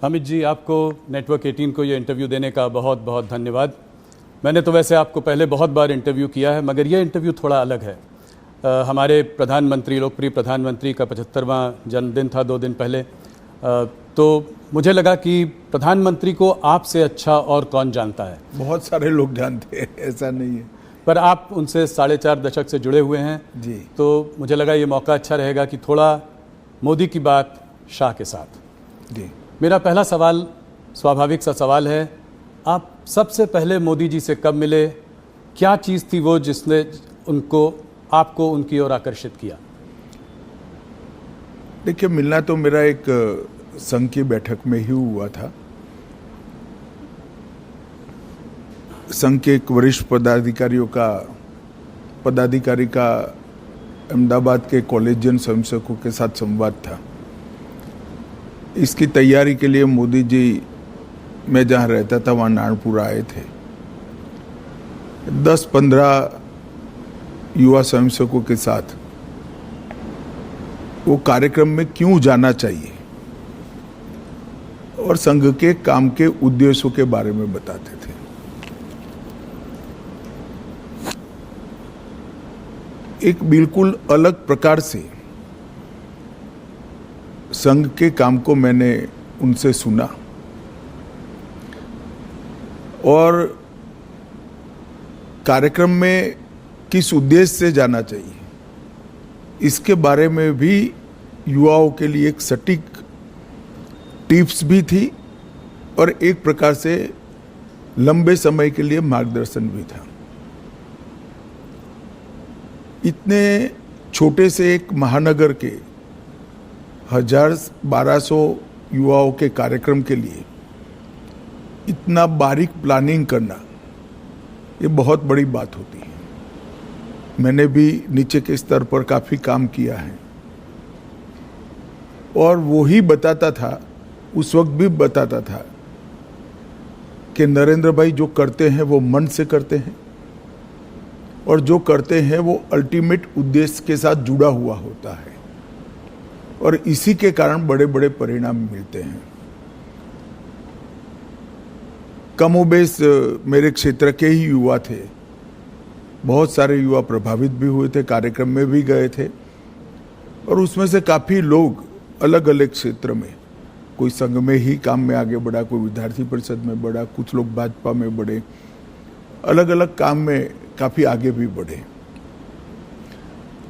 अमित जी, आपको नेटवर्क 18 को ये इंटरव्यू देने का बहुत बहुत धन्यवाद। मैंने तो वैसे आपको पहले बहुत बार इंटरव्यू किया है, मगर ये इंटरव्यू थोड़ा अलग है। हमारे प्रधानमंत्री, लोकप्रिय प्रधानमंत्री का 75वां जन्मदिन था 2 दिन पहले। तो मुझे लगा कि प्रधानमंत्री को आपसे अच्छा और कौन जानता है। बहुत सारे लोग जानते हैं, ऐसा नहीं है, पर आप उनसे 4.5 दशक से जुड़े हुए हैं जी। तो मुझे लगा ये मौका अच्छा रहेगा कि थोड़ा मोदी की बात शाह के साथ। जी, मेरा पहला सवाल स्वाभाविक सा सवाल है, आप सबसे पहले मोदी जी से कब मिले? क्या चीज़ थी वो जिसने आपको उनकी ओर आकर्षित किया? देखिए, मिलना तो मेरा एक संघ की बैठक में ही हुआ था। संघ के एक वरिष्ठ पदाधिकारी का अहमदाबाद के कॉलेजियन स्वयंसेवकों के साथ संवाद था। इसकी तैयारी के लिए मोदी जी, मैं जहाँ रहता था वहाँ नारायणपुर आए थे। 10-15 युवा स्वयंसेवकों के साथ वो कार्यक्रम में क्यों जाना चाहिए और संघ के काम के उद्देश्यों के बारे में बताते थे। एक बिल्कुल अलग प्रकार से संघ के काम को मैंने उनसे सुना और कार्यक्रम में किस उद्देश्य से जाना चाहिए इसके बारे में भी युवाओं के लिए एक सटीक टिप्स भी थी और एक प्रकार से लंबे समय के लिए मार्गदर्शन भी था। इतने छोटे से एक महानगर के 1200 युवाओं के कार्यक्रम के लिए इतना बारीक प्लानिंग करना, ये बहुत बड़ी बात होती है। मैंने भी नीचे के स्तर पर काफ़ी काम किया है और वो ही बताता था, उस वक्त भी बताता था कि नरेंद्र भाई जो करते हैं वो मन से करते हैं और जो करते हैं वो अल्टीमेट उद्देश्य के साथ जुड़ा हुआ होता है और इसी के कारण बड़े बड़े परिणाम मिलते हैं। कमोबेश मेरे क्षेत्र के ही युवा थे, बहुत सारे युवा प्रभावित भी हुए थे, कार्यक्रम में भी गए थे और उसमें से काफ़ी लोग अलग अलग क्षेत्र में, कोई संघ में ही काम में आगे बढ़ा, कोई विद्यार्थी परिषद में बढ़ा, कुछ लोग भाजपा में बढ़े, अलग अलग काम में काफ़ी आगे भी बढ़े।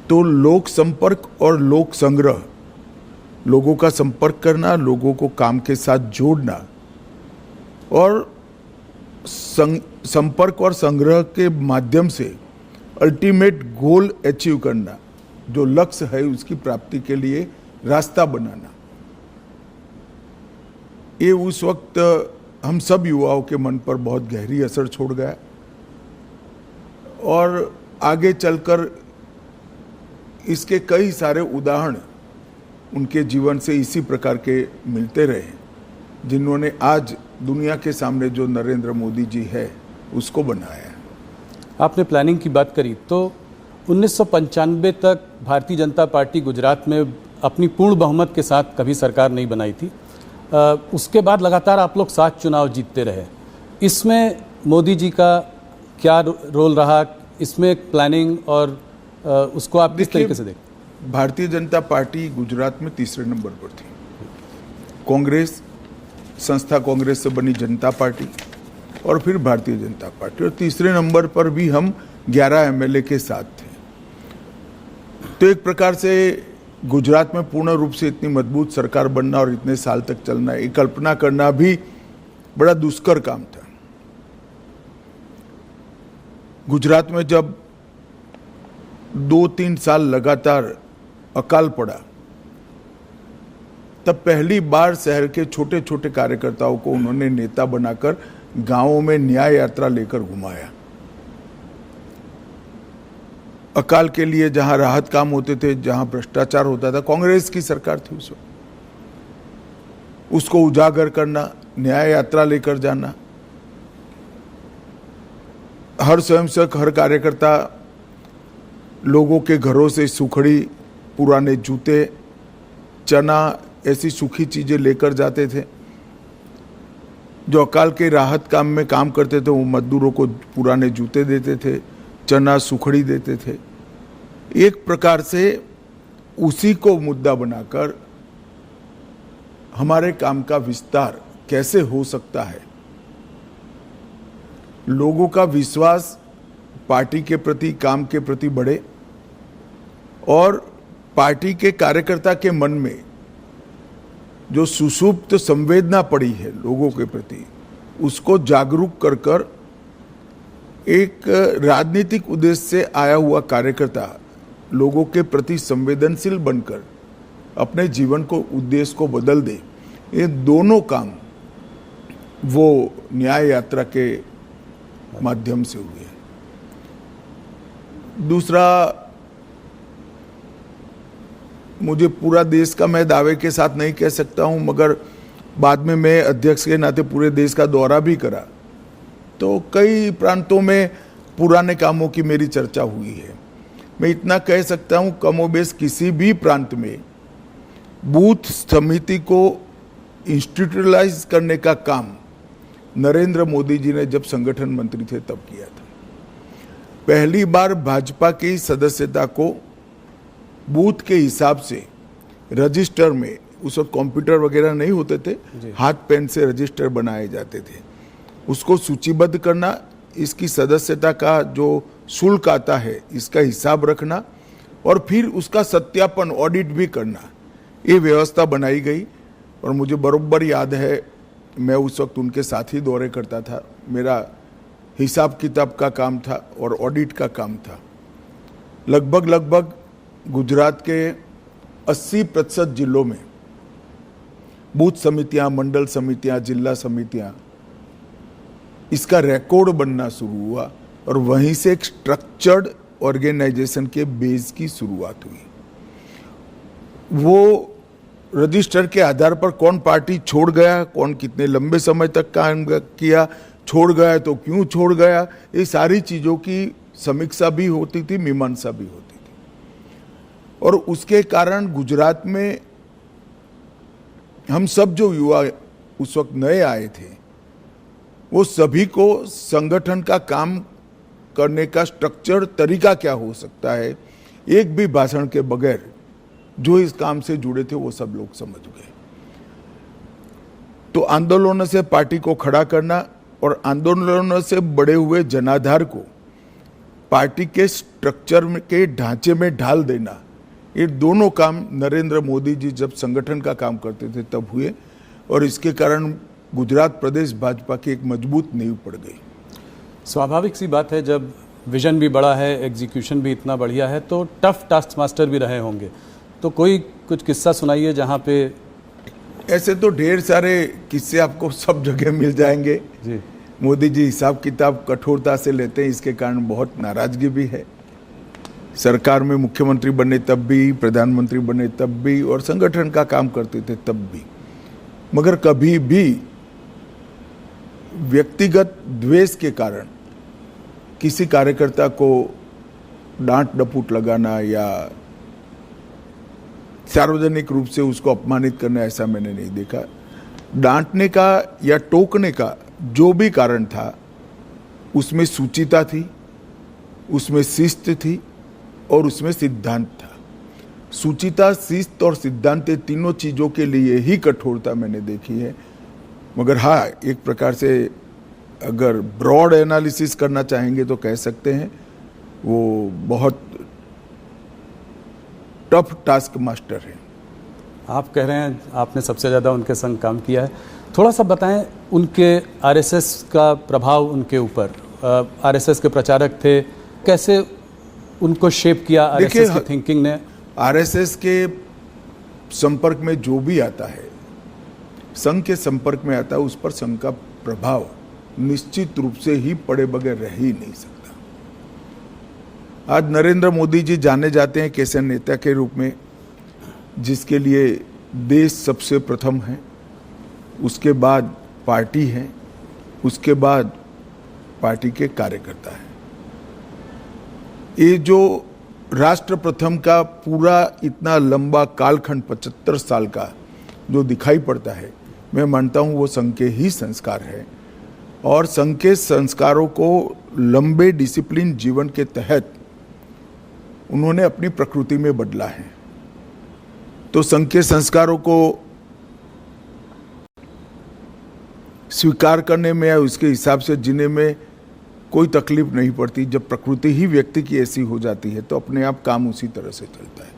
तो लोक संपर्क और लोक संग्रह, लोगों का संपर्क करना, लोगों को काम के साथ जोड़ना और संपर्क और संग्रह के माध्यम से अल्टीमेट गोल अचीव करना, जो लक्ष्य है उसकी प्राप्ति के लिए रास्ता बनाना, ये उस वक्त हम सब युवाओं के मन पर बहुत गहरी असर छोड़ गया और आगे चलकर इसके कई सारे उदाहरण उनके जीवन से इसी प्रकार के मिलते रहे, जिन्होंने आज दुनिया के सामने जो नरेंद्र मोदी जी है उसको बनाया है। आपने प्लानिंग की बात करी तो 1995 तक भारतीय जनता पार्टी गुजरात में अपनी पूर्ण बहुमत के साथ कभी सरकार नहीं बनाई थी। उसके बाद लगातार आप लोग 7 चुनाव जीतते रहे। इसमें मोदी जी का क्या रोल रहा? इसमें प्लानिंग और उसको आप किस तरीके से देखते? भारतीय जनता पार्टी गुजरात में तीसरे नंबर पर थी। कांग्रेस, संस्था कांग्रेस से बनी जनता पार्टी और फिर भारतीय जनता पार्टी, और तीसरे नंबर पर भी हम 11 एमएलए के साथ थे। तो एक प्रकार से गुजरात में पूर्ण रूप से इतनी मजबूत सरकार बनना और इतने साल तक चलना, ये कल्पना करना भी बड़ा दुष्कर काम था। गुजरात में जब 2-3 साल लगातार अकाल पड़ा, तब पहली बार शहर के छोटे छोटे कार्यकर्ताओं को उन्होंने नेता बनाकर गांवों में न्याय यात्रा लेकर घुमाया। अकाल के लिए जहां राहत काम होते थे, जहां भ्रष्टाचार होता था, कांग्रेस की सरकार थी उस वक्त, उसको उजागर करना, न्याय यात्रा लेकर जाना। हर स्वयंसेवक, हर कार्यकर्ता लोगों के घरों से सुखड़ी, पुराने जूते, चना, ऐसी सूखी चीजें लेकर जाते थे जो अकाल के राहत काम में काम करते थे वो मजदूरों को पुराने जूते देते थे, चना सुखड़ी देते थे। एक प्रकार से उसी को मुद्दा बनाकर हमारे काम का विस्तार कैसे हो सकता है, लोगों का विश्वास पार्टी के प्रति, काम के प्रति बढ़े और पार्टी के कार्यकर्ता के मन में जो सुषुप्त संवेदना पड़ी है लोगों के प्रति, उसको जागरूक कर कर एक राजनीतिक उद्देश्य से आया हुआ कार्यकर्ता लोगों के प्रति संवेदनशील बनकर अपने जीवन को, उद्देश्य को बदल दे। ये दोनों काम वो न्याय यात्रा के माध्यम से हुए। दूसरा, मुझे पूरा देश का मैं दावे के साथ नहीं कह सकता हूं, मगर बाद में मैं अध्यक्ष के नाते पूरे देश का दौरा भी करा, तो कई प्रांतों में पुराने कामों की मेरी चर्चा हुई है। मैं इतना कह सकता हूं, कमोबेश किसी भी प्रांत में बूथ समिति को इंस्टीट्यूशनलाइज करने का काम नरेंद्र मोदी जी ने जब संगठन मंत्री थे तब किया था। पहली बार भाजपा की सदस्यता को बूथ के हिसाब से रजिस्टर में, उस वक्त कंप्यूटर वगैरह नहीं होते थे, हाथ पेन से रजिस्टर बनाए जाते थे, उसको सूचीबद्ध करना, इसकी सदस्यता का जो शुल्क आता है इसका हिसाब रखना और फिर उसका सत्यापन, ऑडिट भी करना, ये व्यवस्था बनाई गई। और मुझे बरोबर याद है, मैं उस वक्त उनके साथ ही दौरे करता था, मेरा हिसाब किताब का काम था और ऑडिट का काम था। लगभग गुजरात के 80% जिलों में बूथ समितियां, मंडल समितियां, जिला समितियां, इसका रिकॉर्ड बनना शुरू हुआ और वहीं से एक स्ट्रक्चर्ड ऑर्गेनाइजेशन के बेस की शुरुआत हुई। वो रजिस्टर के आधार पर कौन पार्टी छोड़ गया, कौन कितने लंबे समय तक काम किया, छोड़ गया तो क्यों छोड़ गया, ये सारी चीज़ों की समीक्षा भी होती थी, मीमांसा भी होती थी। और उसके कारण गुजरात में हम सब जो युवा उस वक्त नए आए थे, वो सभी को संगठन का काम करने का स्ट्रक्चर, तरीका क्या हो सकता है, एक भी भाषण के बगैर जो इस काम से जुड़े थे वो सब लोग समझ गए। तो आंदोलनों से पार्टी को खड़ा करना और आंदोलनों से बड़े हुए जनाधार को पार्टी के स्ट्रक्चर के ढांचे में ढाल देना, ये दोनों काम नरेंद्र मोदी जी जब संगठन का काम करते थे तब हुए और इसके कारण गुजरात प्रदेश भाजपा की एक मजबूत नींव पड़ गई। स्वाभाविक सी बात है, जब विजन भी बड़ा है, एग्जीक्यूशन भी इतना बढ़िया है, तो टफ टास्क मास्टर भी रहे होंगे। तो कोई कुछ किस्सा सुनाइए जहाँ पे। ऐसे तो ढेर सारे किस्से आपको सब जगह मिल जाएंगे जी। मोदी जी हिसाब किताब कठोरता से लेते हैं, इसके कारण बहुत नाराजगी भी है। सरकार में मुख्यमंत्री बने तब भी, प्रधानमंत्री बने तब भी और संगठन का काम करते थे तब भी, मगर कभी भी व्यक्तिगत द्वेष के कारण किसी कार्यकर्ता को डांट डपूट लगाना या सार्वजनिक रूप से उसको अपमानित करना, ऐसा मैंने नहीं देखा। डांटने का या टोकने का जो भी कारण था उसमें सूचिता थी, उसमें शिस्त थी और उसमें सिद्धांत था। सूचिता, शिस्त और सिद्धांत, तीनों चीज़ों के लिए ही कठोरता मैंने देखी है। मगर हाँ, एक प्रकार से अगर ब्रॉड एनालिसिस करना चाहेंगे तो कह सकते हैं वो बहुत टफ टास्क मास्टर है। आप कह रहे हैं आपने सबसे ज़्यादा उनके संग काम किया है, थोड़ा सा बताएं उनके आरएसएस का प्रभाव उनके ऊपर। आरएसएस के प्रचारक थे, कैसे उनको शेप किया आरएसएस की थिंकिंग ने? आरएसएस के संपर्क में जो भी आता है, संघ के संपर्क में आता है, उस पर संघ का प्रभाव निश्चित रूप से ही पड़े बगैर रह ही नहीं सकता। आज नरेंद्र मोदी जी जाने जाते हैं कैसे नेता के रूप में जिसके लिए देश सबसे प्रथम है, उसके बाद पार्टी है, उसके बाद पार्टी के कार्यकर्ता है। ये जो राष्ट्र प्रथम का पूरा इतना लंबा कालखंड 75 साल का जो दिखाई पड़ता है, मैं मानता हूँ वो संघ के ही संस्कार है, और संघ के संस्कारों को लंबे डिसिप्लिन जीवन के तहत उन्होंने अपनी प्रकृति में बदला है। तो संघ के संस्कारों को स्वीकार करने में या उसके हिसाब से जीने में कोई तकलीफ नहीं पड़ती। जब प्रकृति ही व्यक्ति की ऐसी हो जाती है तो अपने आप काम उसी तरह से चलता है।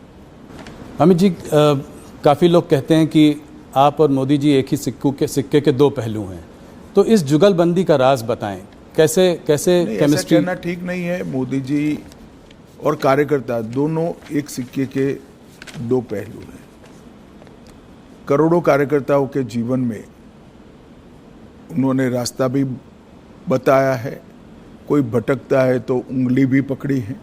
अमित जी, काफ़ी लोग कहते हैं कि आप और मोदी जी एक ही सिक्के के दो पहलू हैं, तो इस जुगलबंदी का राज बताएं, कैसे केमिस्ट्री? कहना ठीक नहीं है। मोदी जी और कार्यकर्ता दोनों एक सिक्के के दो पहलू हैं। करोड़ों कार्यकर्ताओं के जीवन में उन्होंने रास्ता भी बताया है, कोई भटकता है तो उंगली भी पकड़ी है,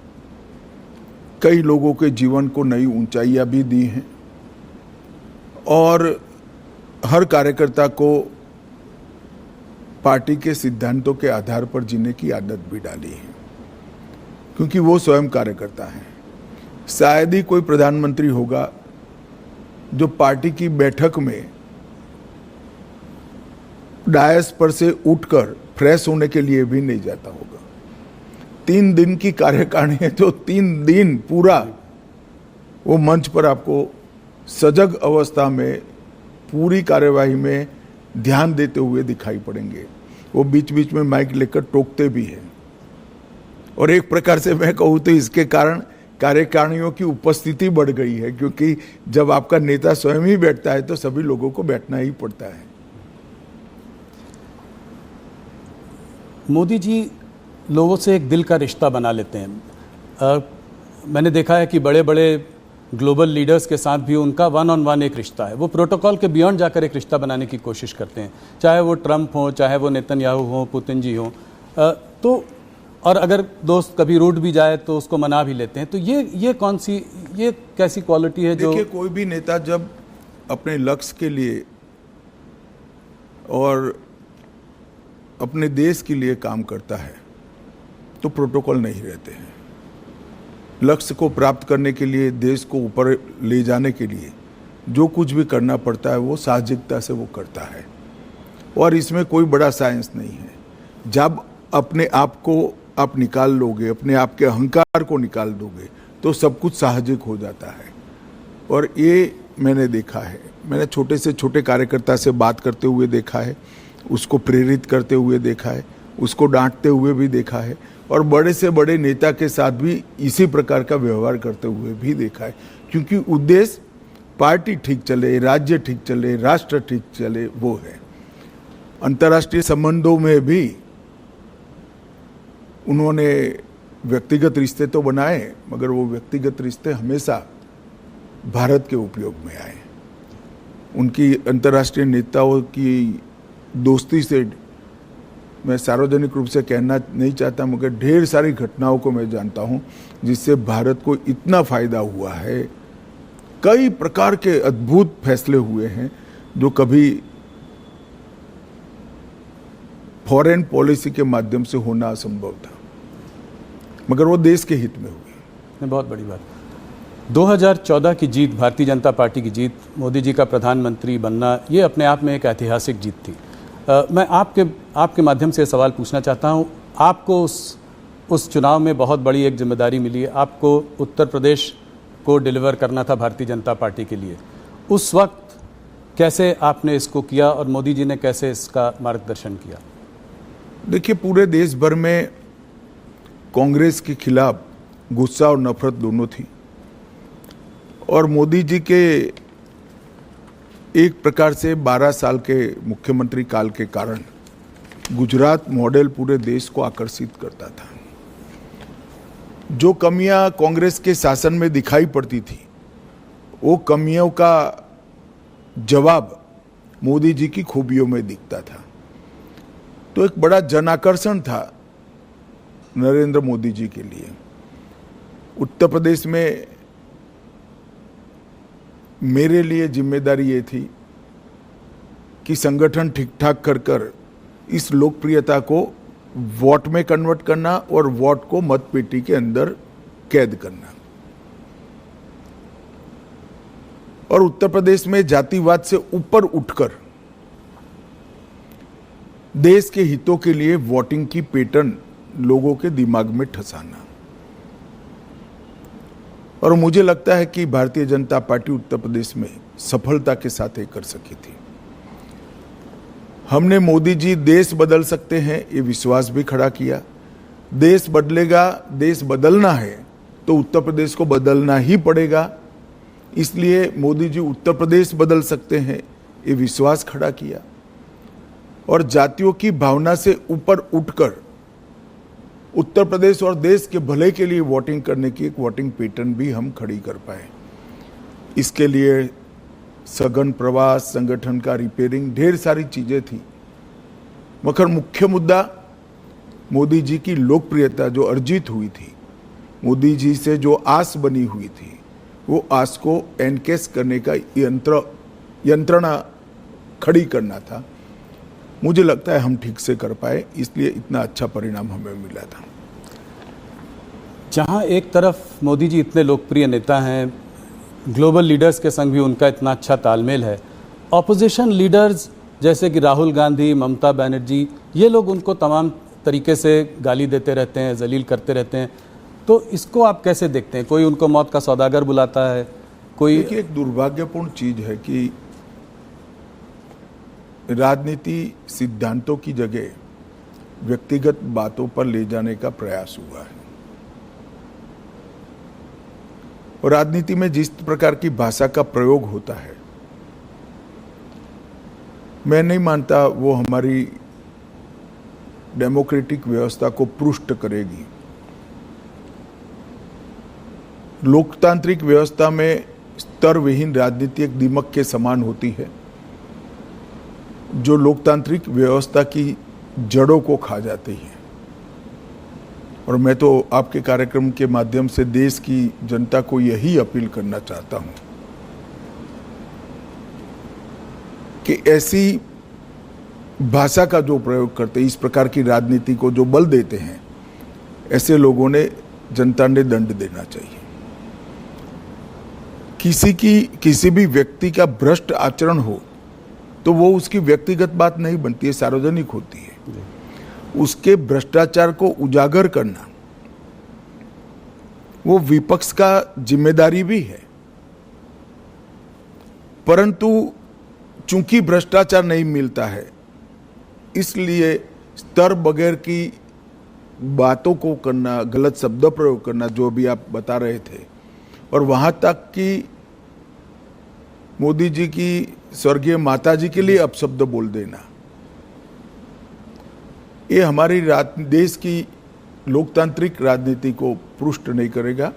कई लोगों के जीवन को नई ऊंचाइयां भी दी हैं, और हर कार्यकर्ता को पार्टी के सिद्धांतों के आधार पर जीने की आदत भी डाली है, क्योंकि वो स्वयं कार्यकर्ता है। शायद ही कोई प्रधानमंत्री होगा जो पार्टी की बैठक में डायस पर से उठकर फ्रेश होने के लिए भी नहीं जाता होगा। 3 दिन की कार्यकारिणी है तो 3 दिन पूरा वो मंच पर आपको सजग अवस्था में पूरी कार्यवाही में ध्यान देते हुए दिखाई पड़ेंगे। वो बीच बीच में माइक लेकर टोकते भी हैं, और एक प्रकार से मैं कहूँ तो इसके कारण कार्यकारिणियों की उपस्थिति बढ़ गई है, क्योंकि जब आपका नेता स्वयं ही बैठता है तो सभी लोगों को बैठना ही पड़ता है। मोदी जी लोगों से एक दिल का रिश्ता बना लेते हैं। मैंने देखा है कि बड़े बड़े ग्लोबल लीडर्स के साथ भी उनका 1-on-1 एक रिश्ता है। वो प्रोटोकॉल के बियॉन्ड जाकर एक रिश्ता बनाने की कोशिश करते हैं, चाहे वो ट्रंप हो, चाहे वो नेतन्याहू हो, पुतिन जी हो। तो और अगर दोस्त कभी रूठ भी जाए तो उसको मना भी लेते हैं। तो ये कैसी क्वालिटी है? जो देखिए, कोई भी नेता जब अपने लक्ष्य के लिए और अपने देश के लिए काम करता है तो प्रोटोकॉल नहीं रहते हैं। लक्ष्य को प्राप्त करने के लिए, देश को ऊपर ले जाने के लिए जो कुछ भी करना पड़ता है वो साहसिकता से वो करता है, और इसमें कोई बड़ा साइंस नहीं है। जब अपने आप को आप निकाल लोगे, अपने आप के अहंकार को निकाल दोगे तो सब कुछ साहसिक हो जाता है। और ये मैंने देखा है। मैंने छोटे से छोटे कार्यकर्ता से बात करते हुए देखा है, उसको प्रेरित करते हुए देखा है, उसको डांटते हुए भी देखा है, और बड़े से बड़े नेता के साथ भी इसी प्रकार का व्यवहार करते हुए भी देखा है। क्योंकि उद्देश्य पार्टी ठीक चले, राज्य ठीक चले, राष्ट्र ठीक चले, वो है। अंतर्राष्ट्रीय संबंधों में भी उन्होंने व्यक्तिगत रिश्ते तो बनाए, मगर वो व्यक्तिगत रिश्ते हमेशा भारत के उपयोग में आए। उनकी अंतर्राष्ट्रीय नेताओं की दोस्ती से मैं सार्वजनिक रूप से कहना नहीं चाहता, मगर ढेर सारी घटनाओं को मैं जानता हूं जिससे भारत को इतना फायदा हुआ है। कई प्रकार के अद्भुत फैसले हुए हैं जो कभी फॉरेन पॉलिसी के माध्यम से होना असंभव था, मगर वो देश के हित में हुई। बहुत बड़ी बात। 2014 की जीत, भारतीय जनता पार्टी की जीत, मोदी जी का प्रधानमंत्री बनना, ये अपने आप में एक ऐतिहासिक जीत थी। मैं आपके माध्यम से सवाल पूछना चाहता हूँ। आपको उस चुनाव में बहुत बड़ी एक जिम्मेदारी मिली है। आपको उत्तर प्रदेश को डिलीवर करना था भारतीय जनता पार्टी के लिए। उस वक्त कैसे आपने इसको किया और मोदी जी ने कैसे इसका मार्गदर्शन किया? देखिए, पूरे देश भर में कांग्रेस के खिलाफ गुस्सा और नफरत दोनों थी, और मोदी जी के एक प्रकार से 12 साल के मुख्यमंत्री काल के कारण गुजरात मॉडल पूरे देश को आकर्षित करता था। जो कमियां कांग्रेस के शासन में दिखाई पड़ती थी, वो कमियों का जवाब मोदी जी की खूबियों में दिखता था। तो एक बड़ा जन आकर्षण था नरेंद्र मोदी जी के लिए। उत्तर प्रदेश में मेरे लिए जिम्मेदारी ये थी कि संगठन ठीक ठाक कर इस लोकप्रियता को वोट में कन्वर्ट करना और वोट को मतपेटी के अंदर कैद करना। और उत्तर प्रदेश में जातिवाद से ऊपर उठकर देश के हितों के लिए वोटिंग की पैटर्न लोगों के दिमाग में ठसाना। और मुझे लगता है कि भारतीय जनता पार्टी उत्तर प्रदेश में सफलता के साथ ये कर सकी थी। हमने मोदी जी देश बदल सकते हैं ये विश्वास भी खड़ा किया। देश बदलेगा, देश बदलना है तो उत्तर प्रदेश को बदलना ही पड़ेगा, इसलिए मोदी जी उत्तर प्रदेश बदल सकते हैं ये विश्वास खड़ा किया। और जातियों की भावना से ऊपर उठकर उत्तर प्रदेश और देश के भले के लिए वोटिंग करने की एक वोटिंग पैटर्न भी हम खड़ी कर पाए। इसके लिए सघन प्रवास, संगठन का रिपेयरिंग, ढेर सारी चीजें थी, मगर मुख्य मुद्दा मोदी जी की लोकप्रियता जो अर्जित हुई थी, मोदी जी से जो आस बनी हुई थी, वो आस को एनकेस करने का यंत्रणा खड़ी करना था। मुझे लगता है हम ठीक से कर पाए, इसलिए इतना अच्छा परिणाम हमें मिला था। जहां एक तरफ मोदी जी इतने लोकप्रिय नेता हैं, ग्लोबल लीडर्स के संग भी उनका इतना अच्छा तालमेल है, ऑपोजिशन लीडर्स जैसे कि राहुल गांधी, ममता बनर्जी, ये लोग उनको तमाम तरीके से गाली देते रहते हैं, जलील करते रहते हैं, तो इसको आप कैसे देखते हैं? कोई उनको मौत का सौदागर बुलाता है, कोई। देखिए, एक दुर्भाग्यपूर्ण चीज है कि राजनीति सिद्धांतों की जगह व्यक्तिगत बातों पर ले जाने का प्रयास हुआ है। और राजनीति में जिस प्रकार की भाषा का प्रयोग होता है, मैं नहीं मानता वो हमारी डेमोक्रेटिक व्यवस्था को पुष्ट करेगी। लोकतांत्रिक व्यवस्था में स्तर विहीन राजनीति एक दीमक के समान होती है, जो लोकतांत्रिक व्यवस्था की जड़ों को खा जाती है। और मैं तो आपके कार्यक्रम के माध्यम से देश की जनता को यही अपील करना चाहता हूं कि ऐसी भाषा का जो प्रयोग करते हैं, इस प्रकार की राजनीति को जो बल देते हैं, ऐसे लोगों ने, जनता ने दंड देना चाहिए। किसी भी व्यक्ति का भ्रष्ट आचरण हो तो वो उसकी व्यक्तिगत बात नहीं बनती है, सार्वजनिक होती है। उसके भ्रष्टाचार को उजागर करना वो विपक्ष का जिम्मेदारी भी है, परंतु चूंकि भ्रष्टाचार नहीं मिलता है, इसलिए स्तर बगैर की बातों को करना, गलत शब्द प्रयोग करना, जो भी आप बता रहे थे, और वहां तक कि मोदी जी की स्वर्गीय माता जी के लिए अपशब्द बोल देना, ये हमारी देश की लोकतांत्रिक राजनीति को पुष्ट नहीं करेगा।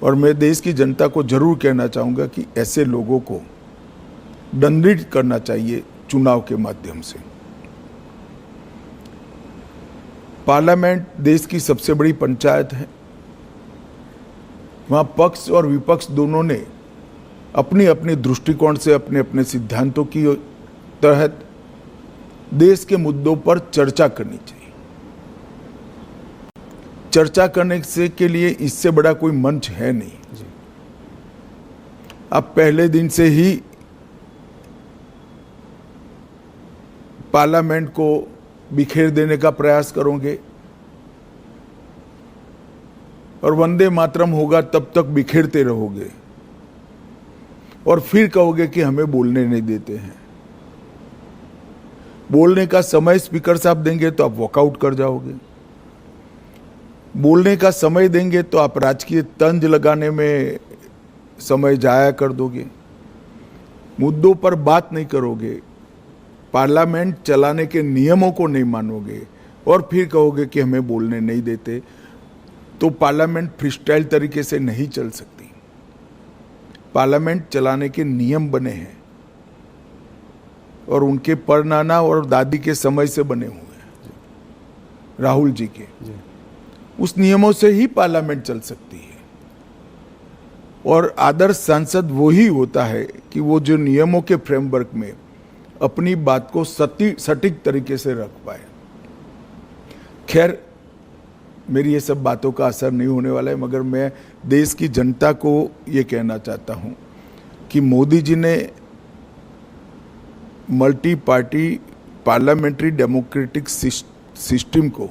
और मैं देश की जनता को जरूर कहना चाहूंगा कि ऐसे लोगों को दंडित करना चाहिए चुनाव के माध्यम से। पार्लियामेंट देश की सबसे बड़ी पंचायत है, वहां पक्ष और विपक्ष दोनों ने अपनी अपनी दृष्टिकोण से, अपने अपने सिद्धांतों की तहत देश के मुद्दों पर चर्चा करनी चाहिए। चर्चा करने से के लिए इससे बड़ा कोई मंच है नहीं। आप पहले दिन से ही पार्लियामेंट को बिखेर देने का प्रयास करोगे और वंदे मातरम होगा तब तक बिखेरते रहोगे, और फिर कहोगे कि हमें बोलने नहीं देते हैं। बोलने का समय स्पीकर साहब देंगे तो आप वॉकआउट कर जाओगे, बोलने का समय देंगे तो आप राजकीय तंज लगाने में समय जाया कर दोगे, मुद्दों पर बात नहीं करोगे, पार्लियामेंट चलाने के नियमों को नहीं मानोगे, और फिर कहोगे कि हमें बोलने नहीं देते, तो पार्लियामेंट फ्रीस्टाइल तरीके से नहीं चल सकती। पार्लियामेंट चलाने के नियम बने हैं और उनके परनाना और दादी के समय से बने हुए हैं, राहुल जी के। उस नियमों से ही पार्लियामेंट चल सकती है। और आदर्श सांसद वो ही होता है कि वो जो नियमों के फ्रेमवर्क में अपनी बात को सटीक तरीके से रख पाए। खैर, मेरी ये सब बातों का असर नहीं होने वाला है, मगर मैं देश की जनता को ये कहना चाहता हूं कि मोदी जी ने multi party parliamentary democratic system को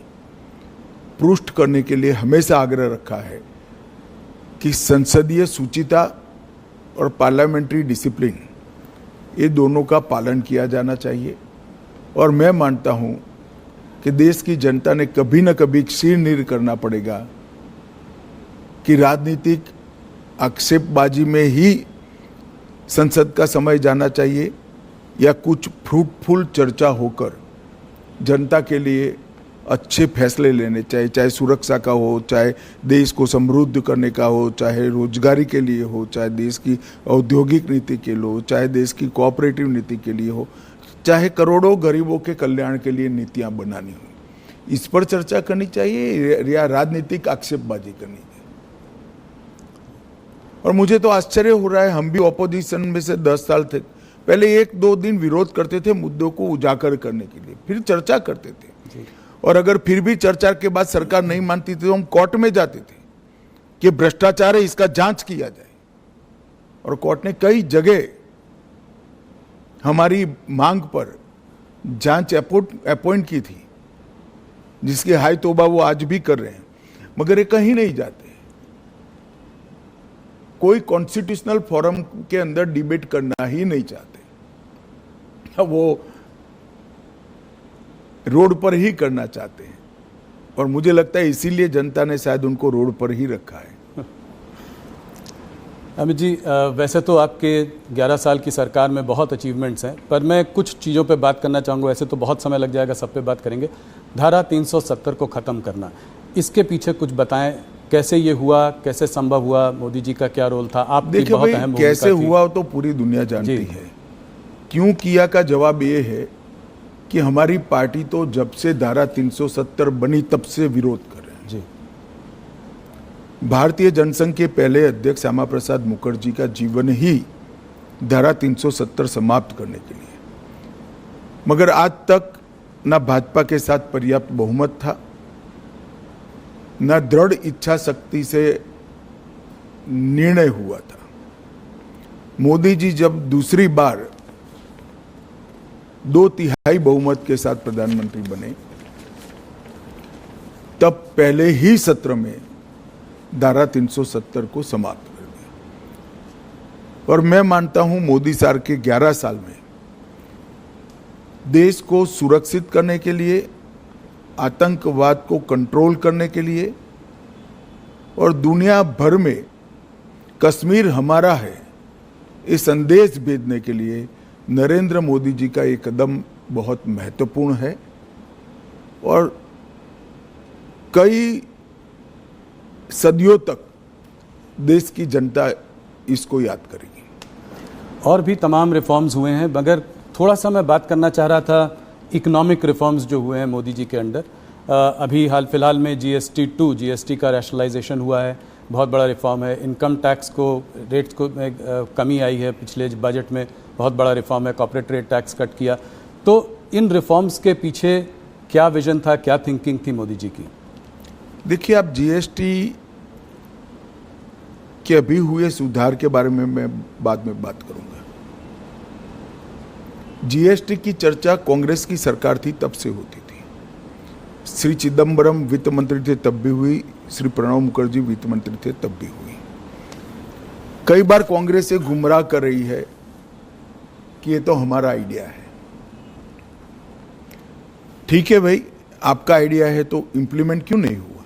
पुष्ट करने के लिए हमेशा आग्रह रखा है कि संसदीय शुचिता और पार्लियामेंट्री डिसिप्लिन ये दोनों का पालन किया जाना चाहिए। और मैं मानता हूं कि देश की जनता ने कभी न कभी शीर्ष करना पड़ेगा कि राजनीतिक आक्षेपबाजी में ही संसद का समय जाना चाहिए या कुछ फ्रूटफुल चर्चा होकर जनता के लिए अच्छे फैसले लेने चाहिए, चाहे सुरक्षा का हो, चाहे देश को समृद्ध करने का हो, चाहे रोजगारी के लिए हो, चाहे देश की औद्योगिक नीति के लिए हो, चाहे देश की कोऑपरेटिव नीति के लिए हो, चाहे करोड़ों गरीबों के कल्याण के लिए नीतियां बनानी हो। इस पर चर्चा करनी चाहिए या राजनीतिक आक्षेपबाजी करनी चाहिए। और मुझे तो आश्चर्य हो रहा है, हम भी ऑपोजिशन में से 10 साल थे, पहले 1-2 दिन विरोध करते थे मुद्दों को उजागर करने के लिए, फिर चर्चा करते थे। और अगर फिर भी चर्चा के बाद सरकार नहीं मानती थी तो हम कोर्ट में जाते थे कि भ्रष्टाचार है, इसका जांच किया जाए। और कोर्ट ने कई जगह हमारी मांग पर जांच अपॉइंट की थी, जिसकी हाय तौबा वो आज भी कर रहे हैं, मगर ये कहीं नहीं जाते। कोई कॉन्स्टिट्यूशनल फोरम के अंदर डिबेट करना ही नहीं चाहते, वो रोड पर ही करना चाहते हैं। और मुझे लगता है इसीलिए जनता ने शायद उनको रोड पर ही रखा है। अमित जी, वैसे तो आपके 11 साल की सरकार में बहुत अचीवमेंट्स हैं, पर मैं कुछ चीज़ों पे बात करना चाहूँगा। वैसे तो बहुत समय लग जाएगा, सब पे बात करेंगे। धारा 370 को ख़त्म करना, इसके पीछे कुछ बताएं, कैसे ये हुआ, कैसे संभव हुआ, मोदी जी का क्या रोल था? आप देखिए भाई, कैसे हुआ तो पूरी दुनिया जानती है। क्यों किया का जवाब ये है कि हमारी पार्टी तो जब से धारा 370 बनी तब से विरोध कर रहे हैं। जी। भारतीय जनसंघ के पहले अध्यक्ष श्यामा प्रसाद मुखर्जी का जीवन ही धारा 370 समाप्त करने के लिए, मगर आज तक न भाजपा के साथ पर्याप्त बहुमत था, न दृढ़ इच्छा शक्ति से निर्णय हुआ था। मोदी जी जब दूसरी बार 2/3 बहुमत के साथ प्रधानमंत्री बने, तब पहले ही सत्र में धारा 370 को समाप्त कर दिया। और मैं मानता हूं मोदी सरकार के 11 साल में देश को सुरक्षित करने के लिए, आतंकवाद को कंट्रोल करने के लिए और दुनिया भर में कश्मीर हमारा है ये संदेश भेजने के लिए नरेंद्र मोदी जी का ये कदम बहुत महत्वपूर्ण है। और कई सदियों तक देश की जनता इसको याद करेगी। और भी तमाम रिफॉर्म्स हुए हैं, मगर थोड़ा सा मैं बात करना चाह रहा था इकोनॉमिक रिफॉर्म्स जो हुए हैं मोदी जी के अंडर। अभी हाल फिलहाल में जीएसटी का रैशनलाइजेशन हुआ है, बहुत बड़ा रिफॉर्म है। इनकम टैक्स को रेट्स को कमी आई है, पिछले बजट में बहुत बड़ा रिफॉर्म है। कॉर्पोरेट रेट टैक्स कट किया। तो इन रिफॉर्म्स के पीछे क्या विजन था, क्या थिंकिंग थी मोदी जी की? देखिए, आप जीएसटी के अभी हुए सुधार के बारे में मैं बाद में बात करूंगा। जीएसटी की चर्चा कांग्रेस की सरकार थी तब से होती थी। श्री चिदम्बरम वित्त मंत्री थे तब भी हुई, श्री प्रणब मुखर्जी वित्त मंत्री थे तब भी हुई। कई बार कांग्रेस से गुमराह कर रही है कि ये तो हमारा आइडिया है। ठीक है भाई, आपका आइडिया है तो इंप्लीमेंट क्यों नहीं हुआ?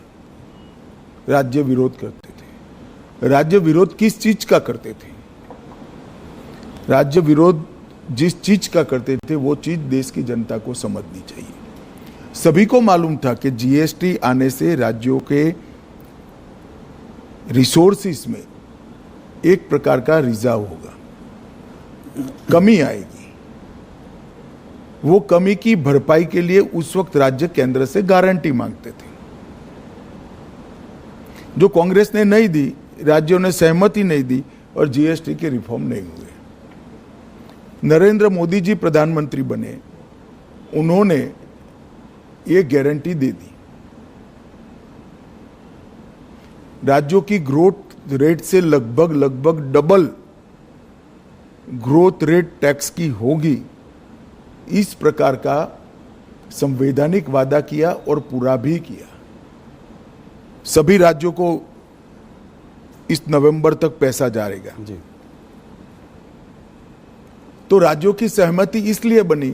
राज्य विरोध करते थे। राज्य विरोध किस चीज का करते थे? राज्य विरोध जिस चीज का करते थे वो चीज देश की जनता को समझनी चाहिए। सभी को मालूम था कि जीएसटी आने से राज्यों के रिसोर्सेस में एक प्रकार का रिजार्व होगा, कमी आएगी। वो कमी की भरपाई के लिए उस वक्त राज्य केंद्र से गारंटी मांगते थे, जो कांग्रेस ने नहीं दी, राज्यों ने सहमति नहीं दी और जीएसटी के रिफॉर्म नहीं हुए। नरेंद्र मोदी जी प्रधानमंत्री बने, उन्होंने ये गारंटी दे दी। राज्यों की ग्रोथ रेट से लगभग डबल ग्रोथ रेट टैक्स की होगी इस प्रकार का संवैधानिक वादा किया और पूरा भी किया। सभी राज्यों को इस नवंबर तक पैसा जाएगा। जी। तो राज्यों की सहमति इसलिए बनी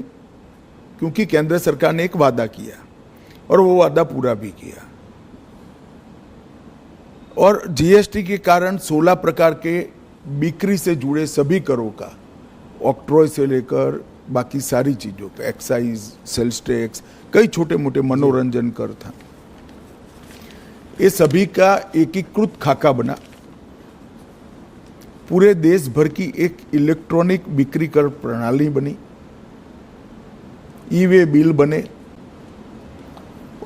क्योंकि केंद्र सरकार ने एक वादा किया और वो वादा पूरा भी किया। और जीएसटी के कारण 16 प्रकार के बिक्री से जुड़े सभी करों का, ऑक्ट्रॉय से लेकर बाकी सारी चीजों पे, एक्साइज, सेल्स टैक्स, कई छोटे मोटे मनोरंजन कर था, ये सभी का एकीकृत खाका बना। पूरे देश भर की एक इलेक्ट्रॉनिक बिक्री कर प्रणाली बनी, ई-वे बिल बने।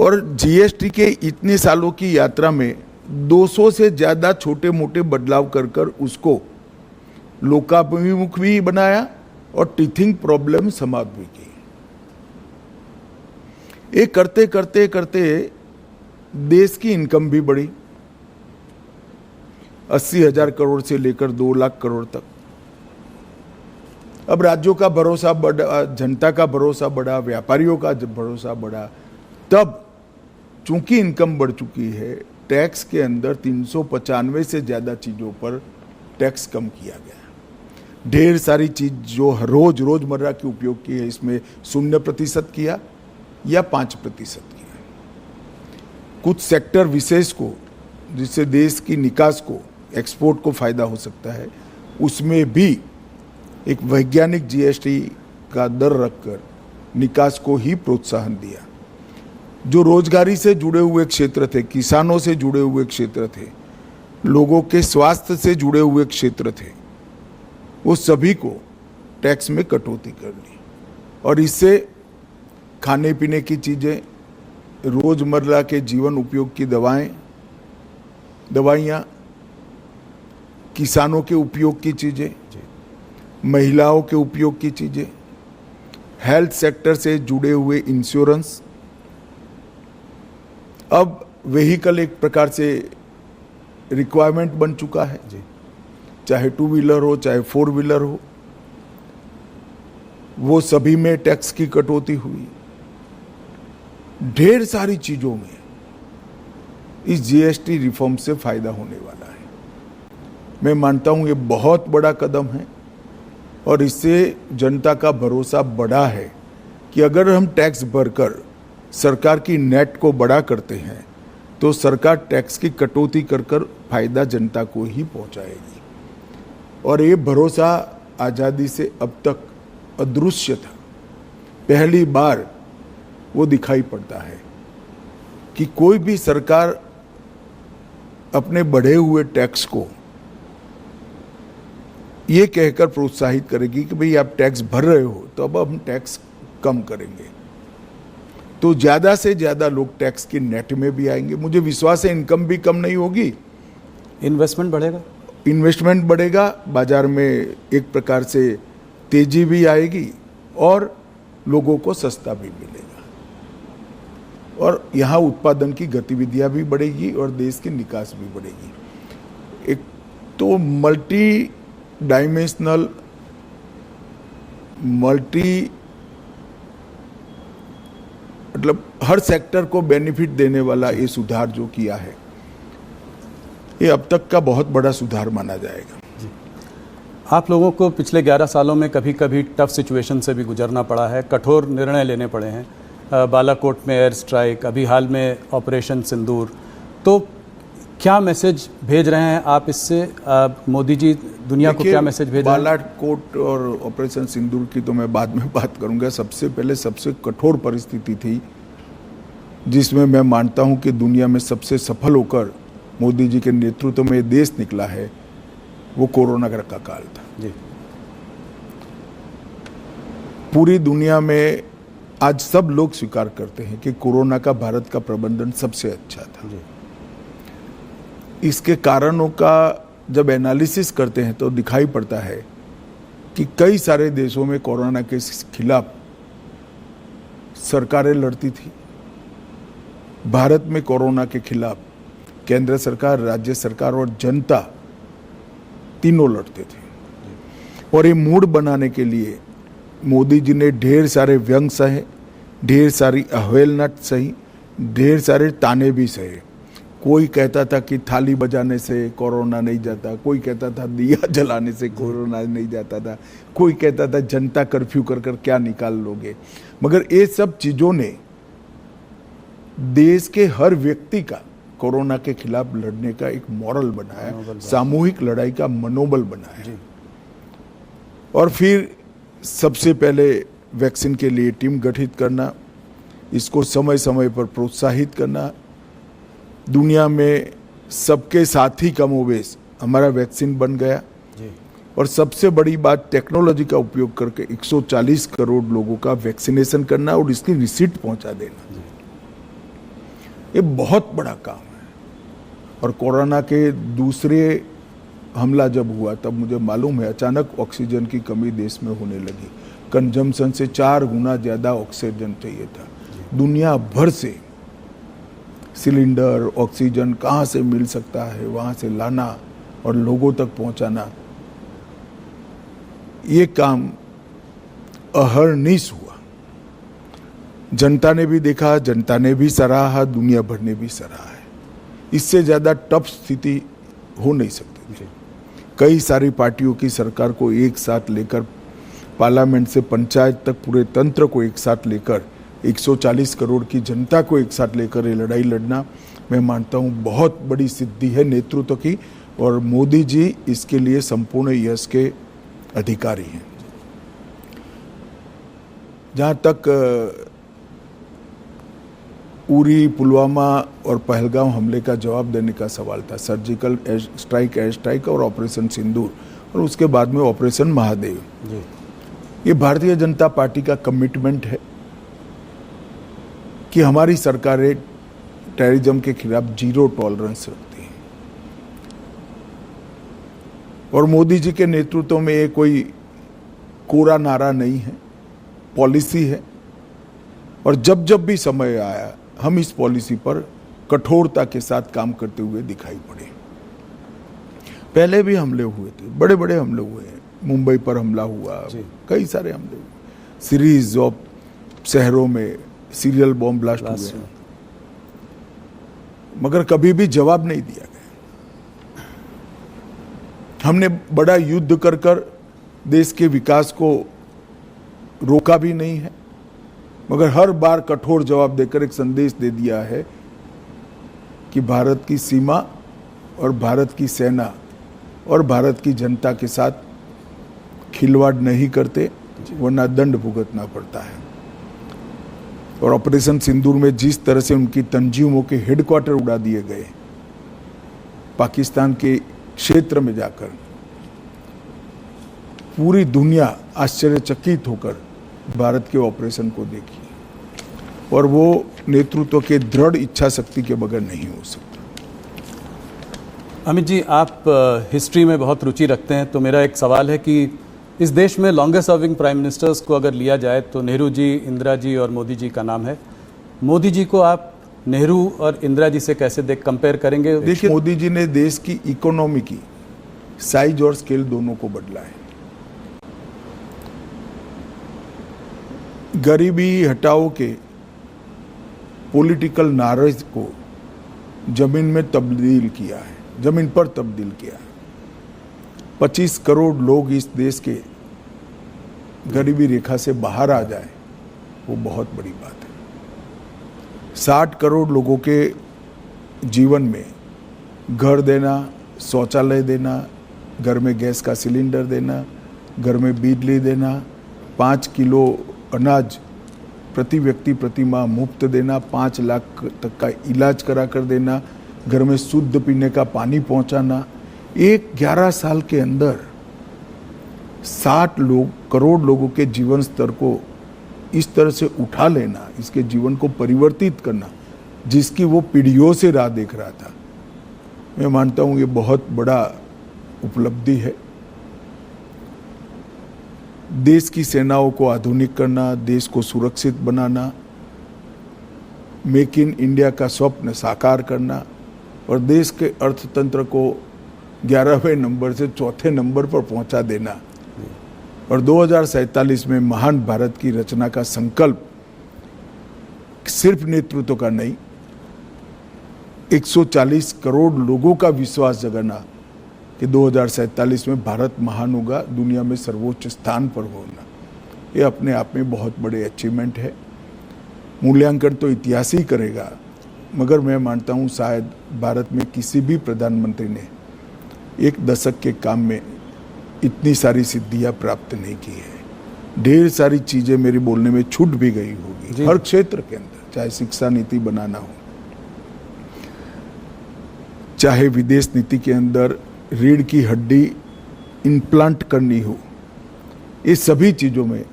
और जीएसटी के इतने सालों की यात्रा में 200 से ज्यादा छोटे मोटे बदलाव कर कर उसको लोकाभिमुख भी बनाया और टीथिंग प्रॉब्लम समाप्त भी की। ये करते करते करते देश की इनकम भी बढ़ी, 80,000 करोड़ से लेकर 2 लाख करोड़ तक। अब राज्यों का भरोसा बढ़ा, जनता का भरोसा बढ़ा, व्यापारियों का भरोसा बढ़ा। तब चूंकि इनकम बढ़ चुकी है, टैक्स के अंदर 395 से ज्यादा चीजों पर टैक्स कम किया गया। ढेर सारी चीज जो रोजमर्रा के उपयोग की है, इसमें 0% किया या 5% किया। कुछ सेक्टर विशेष को, जिससे देश की निकास को, एक्सपोर्ट को फायदा हो सकता है, उसमें भी एक वैज्ञानिक जीएसटी का दर रखकर निकास को ही प्रोत्साहन दिया। जो रोजगारी से जुड़े हुए क्षेत्र थे, किसानों से जुड़े हुए क्षेत्र थे, लोगों के स्वास्थ्य से जुड़े हुए क्षेत्र थे, वो सभी को टैक्स में कटौती कर दी। और इससे खाने पीने की चीजें, रोजमर्रा के जीवन उपयोग की दवाइयाँ, किसानों के उपयोग की चीजें, महिलाओं के उपयोग की चीजें, हेल्थ सेक्टर से जुड़े हुए इंश्योरेंस। अब व्हीकल एक प्रकार से रिक्वायरमेंट बन चुका है, चाहे 2 व्हीलर हो चाहे 4 व्हीलर हो, वो सभी में टैक्स की कटौती हुई। ढेर सारी चीजों में इस जीएसटी रिफॉर्म से फायदा होने वाला है। मैं मानता हूं ये बहुत बड़ा कदम है और इससे जनता का भरोसा बढ़ा है कि अगर हम टैक्स भरकर सरकार की नेट को बड़ा करते हैं तो सरकार टैक्स की कटौती कर कर फायदा जनता को ही पहुंचाएगी। और ये भरोसा आज़ादी से अब तक अदृश्य था। पहली बार वो दिखाई पड़ता है कि कोई भी सरकार अपने बढ़े हुए टैक्स को ये कहकर प्रोत्साहित करेगी कि भाई आप टैक्स भर रहे हो तो अब हम टैक्स कम करेंगे, तो ज्यादा से ज्यादा लोग टैक्स की नेट में भी आएंगे। मुझे विश्वास है इनकम भी कम नहीं होगी, इन्वेस्टमेंट बढ़ेगा, इन्वेस्टमेंट बढ़ेगा, बाजार में एक प्रकार से तेजी भी आएगी और लोगों को सस्ता भी मिलेगा और यहाँ उत्पादन की गतिविधियां भी बढ़ेगी और देश की निकास भी बढ़ेगी। एक तो मल्टी डायमेंशनल, मतलब हर सेक्टर को बेनिफिट देने वाला ये सुधार जो किया है, ये अब तक का बहुत बड़ा सुधार माना जाएगा। आप लोगों को पिछले 11 सालों में कभी कभी टफ सिचुएशन से भी गुजरना पड़ा है, कठोर निर्णय लेने पड़े हैं, बालाकोट में एयर स्ट्राइक, अभी हाल में ऑपरेशन सिंदूर। तो क्या मैसेज भेज रहे हैं आप इससे? मोदी जी दुनिया को क्या मैसेज भेज रहे हैं? बालाकोट और ऑपरेशन सिंदूर की तो मैं बाद में बात करूंगा। सबसे पहले सबसे कठोर परिस्थिति थी जिसमें मैं मानता हूं कि दुनिया में सबसे सफल होकर मोदी जी के नेतृत्व में देश निकला है, वो कोरोना का काल था। जी। पूरी दुनिया में आज सब लोग स्वीकार करते हैं कि कोरोना का भारत का प्रबंधन सबसे अच्छा था। जी। इसके कारणों का जब एनालिसिस करते हैं तो दिखाई पड़ता है कि कई सारे देशों में कोरोना के खिलाफ सरकारें लड़ती थी। भारत में कोरोना के खिलाफ केंद्र सरकार, राज्य सरकार और जनता तीनों लड़ते थे। और ये मूड बनाने के लिए मोदी जी ने ढेर सारे व्यंग सहे, ढेर सारी अवहेलना सही, ढेर सारे ताने भी सहे। कोई कहता था कि थाली बजाने से कोरोना नहीं जाता, कोई कहता था दिया जलाने से कोरोना नहीं जाता था, कोई कहता था जनता कर्फ्यू कर कर क्या निकाल लोगे। मगर ये सब चीजों ने देश के हर व्यक्ति का कोरोना के खिलाफ लड़ने का एक मॉरल बनाया, सामूहिक लड़ाई का मनोबल बनाया। और फिर सबसे पहले वैक्सीन के लिए टीम गठित करना, इसको समय समय पर प्रोत्साहित करना, दुनिया में सबके साथ ही कमोबेश हमारा वैक्सीन बन गया। और सबसे बड़ी बात, टेक्नोलॉजी का उपयोग करके 140 करोड़ लोगों का वैक्सीनेशन करना और इसकी रिसीट पहुंचा देना, ये बहुत बड़ा काम है। और कोरोना के दूसरे हमला जब हुआ तब मुझे मालूम है अचानक ऑक्सीजन की कमी देश में होने लगी। कंजम्पशन से 4 गुना ज़्यादा ऑक्सीजन चाहिए था। दुनिया भर से सिलेंडर, ऑक्सीजन कहाँ से मिल सकता है वहाँ से लाना और लोगों तक पहुँचाना, ये काम अहर्निश हुआ। जनता ने भी देखा, जनता ने भी सराहा, दुनिया भर ने भी सराहा है। इससे ज़्यादा टफ स्थिति हो नहीं सकती थी। कई सारी पार्टियों की सरकार को एक साथ लेकर, पार्लियामेंट से पंचायत तक पूरे तंत्र को एक साथ लेकर, 140 करोड़ की जनता को एक साथ लेकर ये लड़ाई लड़ना, मैं मानता हूँ बहुत बड़ी सिद्धि है नेतृत्व की। और मोदी जी इसके लिए संपूर्ण यश के अधिकारी हैं। जहाँ तक उरी, पुलवामा और पहलगाम हमले का जवाब देने का सवाल था, सर्जिकल स्ट्राइक, एयर स्ट्राइक और ऑपरेशन सिंदूर, और उसके बाद में ऑपरेशन महादेव, ये भारतीय जनता पार्टी का कमिटमेंट है कि हमारी सरकारें टेररिज्म के खिलाफ जीरो टॉलरेंस रखती हैं। और मोदी जी के नेतृत्व में ये कोई कोरा नारा नहीं है, पॉलिसी है। और जब जब भी समय आया हम इस पॉलिसी पर कठोरता के साथ काम करते हुए दिखाई पड़े। पहले भी हमले हुए थे, बड़े बड़े हमले हुए हैं। मुंबई पर हमला हुआ, कई सारे हमले हुए, सीरीज ऑफ शहरों में सीरियल बॉम्ब ब्लास्ट हुए, मगर कभी भी जवाब नहीं दिया गया। हमने बड़ा युद्ध कर कर देश के विकास को रोका भी नहीं है, मगर हर बार कठोर जवाब देकर एक संदेश दे दिया है कि भारत की सीमा और भारत की सेना और भारत की जनता के साथ खिलवाड़ नहीं करते, वरना दंड भुगतना पड़ता है। और ऑपरेशन सिंदूर में जिस तरह से उनकी तंजीमों के हेडक्वार्टर उड़ा दिए गए, पाकिस्तान के क्षेत्र में जाकर, पूरी दुनिया आश्चर्यचकित होकर भारत के ऑपरेशन को देखी। और वो नेतृत्व के दृढ़ इच्छा शक्ति के बगैर नहीं हो सकता। अमित जी, आप हिस्ट्री में बहुत रुचि रखते हैं, तो मेरा एक सवाल है कि इस देश में लॉन्गेस्ट सर्विंग प्राइम मिनिस्टर्स को अगर लिया जाए तो नेहरू जी, इंदिरा जी और मोदी जी का नाम है। मोदी जी को आप नेहरू और इंदिरा जी से कैसे कंपेयर करेंगे? देखिए, मोदी जी ने देश की इकोनॉमी की साइज और स्केल दोनों को बदला है। गरीबी हटाओ के पॉलिटिकल नारेज को जमीन में तब्दील किया है, जमीन पर तब्दील किया है। 25 करोड़ लोग इस देश के गरीबी रेखा से बाहर आ जाए, वो बहुत बड़ी बात है। 60 करोड़ लोगों के जीवन में घर देना, शौचालय देना, घर में गैस का सिलेंडर देना, घर में बिजली देना, 5 किलो अनाज प्रति व्यक्ति प्रति माह मुफ्त देना, 5 लाख तक का इलाज करा कर देना, घर में शुद्ध पीने का पानी पहुंचाना। एक 11 साल के अंदर 60 करोड़ लोगों के जीवन स्तर को इस तरह से उठा लेना, इसके जीवन को परिवर्तित करना, जिसकी वो पीढ़ियों से राह देख रहा था, मैं मानता हूँ ये बहुत बड़ा उपलब्धि है। देश की सेनाओं को आधुनिक करना, देश को सुरक्षित बनाना, मेक इन इंडिया का स्वप्न साकार करना और देश के अर्थतंत्र को 11वें नंबर से 4थे नंबर पर पहुंचा देना, और 2047 में महान भारत की रचना का संकल्प सिर्फ नेतृत्व का नहीं, 140 करोड़ लोगों का विश्वास जगाना कि 2047 में भारत महान होगा, दुनिया में सर्वोच्च स्थान पर होना, ये अपने आप में बहुत बड़े अचीवमेंट है। मूल्यांकन तो इतिहास ही करेगा, मगर मैं मानता हूँ शायद भारत में किसी भी प्रधानमंत्री ने एक दशक के काम में इतनी सारी सिद्धियां प्राप्त नहीं की है। ढेर सारी चीजें मेरी बोलने में छूट भी गई होगी हर क्षेत्र के अंदर, चाहे शिक्षा नीति बनाना हो, चाहे विदेश नीति के अंदर रीढ़ की हड्डी इम्प्लांट करनी हो, ये सभी चीजों में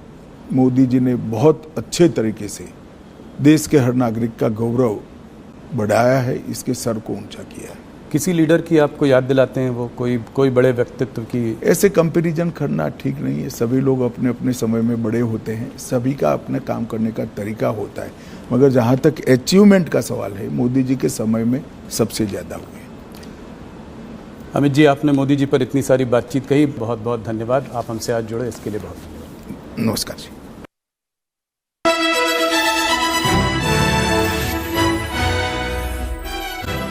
मोदी जी ने बहुत अच्छे तरीके से देश के हर नागरिक का गौरव बढ़ाया है, इसके सर को ऊंचा किया है। किसी लीडर की आपको याद दिलाते हैं वो, कोई बड़े व्यक्तित्व की? ऐसे कंपैरिजन करना ठीक नहीं है। सभी लोग अपने अपने समय में बड़े होते हैं, सभी का अपने काम करने का तरीका होता है, मगर जहाँ तक अचीवमेंट का सवाल है, मोदी जी के समय में सबसे ज़्यादा हुए। अमित जी, आपने मोदी जी पर इतनी सारी बातचीत कही, बहुत बहुत धन्यवाद। आप हमसे आज जुड़े इसके लिए बहुत नमस्कार जी।